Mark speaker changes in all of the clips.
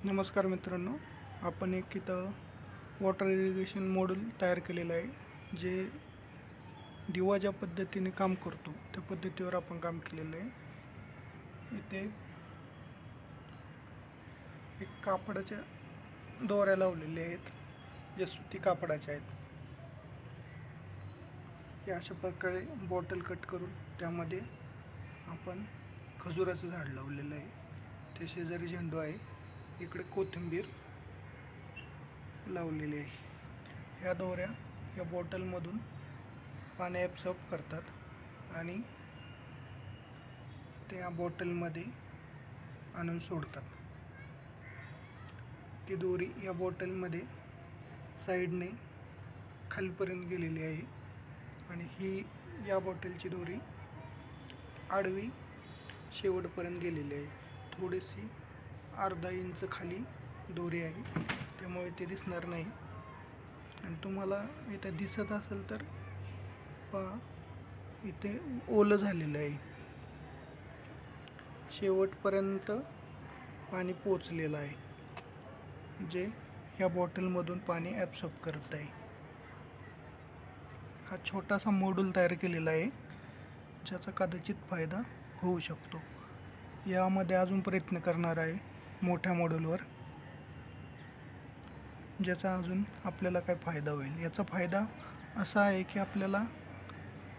Speaker 1: नमस्कार मित्रांनो, आपण एक इथं वॉटर इरिगेशन मॉड्यूल तयार केलेलं आहे, जे दिवा ज्या पद्धतीने काम करतो त्या पद्धतीवर आपण काम केलेलं आहे। इथे एक कापडाच्या दोऱ्या लावलेल्या आहेत, जे सुती कापडाच्या आहेत। या अशा प्रकारे बॉटल कट करून त्यामध्ये आपण खजुराचं झाड लावलेलं आहे। त्या शेजारी झेंडू आहे, इकडे कोथिंबीर लावलेली आहे। या दोऱ्या या बॉटलमधून पाणी ॲब्सॉर्ब करतात आणि त्या बॉटलमध्ये आणून सोडतात। ती दोरी या बॉटलमध्ये साईडने खालीपर्यंत गेलेली आहे आणि ही या बॉटलची दोरी आडवी शेवटपर्यंत गेलेली आहे। थोडीशी अर्धा इंच खाली दोरी आहे, त्यामुळे ते दिसणार नाही। आणि तुम्हाला इथे दिसत असेल तर पहा, इथे ओलं झालेलं आहे, शेवटपर्यंत पाणी पोचलेलं आहे, जे या बॉटलमधून पाणी ॲब्सॉर्ब करत आहे। हा छोटासा मॉड्यूल तयार केलेला आहे, ज्याचा कदाचित फायदा होऊ शकतो। यामध्ये अजून प्रयत्न करणार आहे मोठ्या मॉड्यूलवर, ज्याचा अजून आपल्याला काय फायदा होईल। याचा फायदा असा आहे की आपल्याला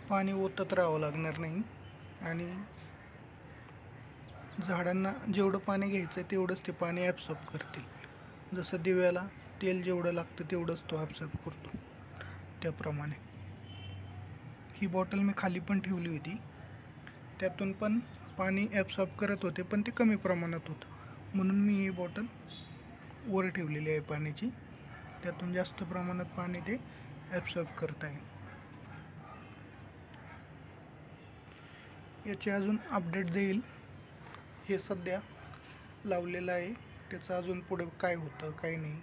Speaker 1: पाणी ओतत राहावं लागणार नाही आणि झाडांना जेवढं पाणी घ्यायचं आहे तेवढंच ते पाणी ॲब्सॉर्ब करतील। जसं दिव्याला तेल जेवढं लागतं तेवढंच तो ॲब्सॉर्ब करतो, त्याप्रमाणे ही बॉटल मी खाली पण ठेवली होती, त्यातून पण पाणी ॲब्सॉर्ब करत होते, पण ते कमी प्रमाणात होतं, म्हणून मी ही बॉटल वर ठेवलेली आहे पाण्याची, त्यातून जास्त प्रमाणात पाणी ते ॲब्सॉर्ब करत आहे। याची अजून अपडेट देईल। हे सध्या लावलेलं आहे, त्याचं अजून पुढे काय होतं काय नाही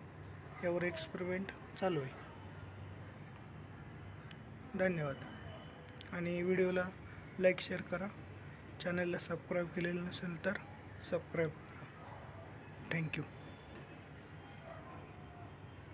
Speaker 1: यावर एक्सपेरिमेंट चालू आहे। धन्यवाद। आणि व्हिडिओला लाईक शेअर करा, चॅनलला सबस्क्राईब केलेलं नसेल तर सबस्क्राईब करा। थँक्यू।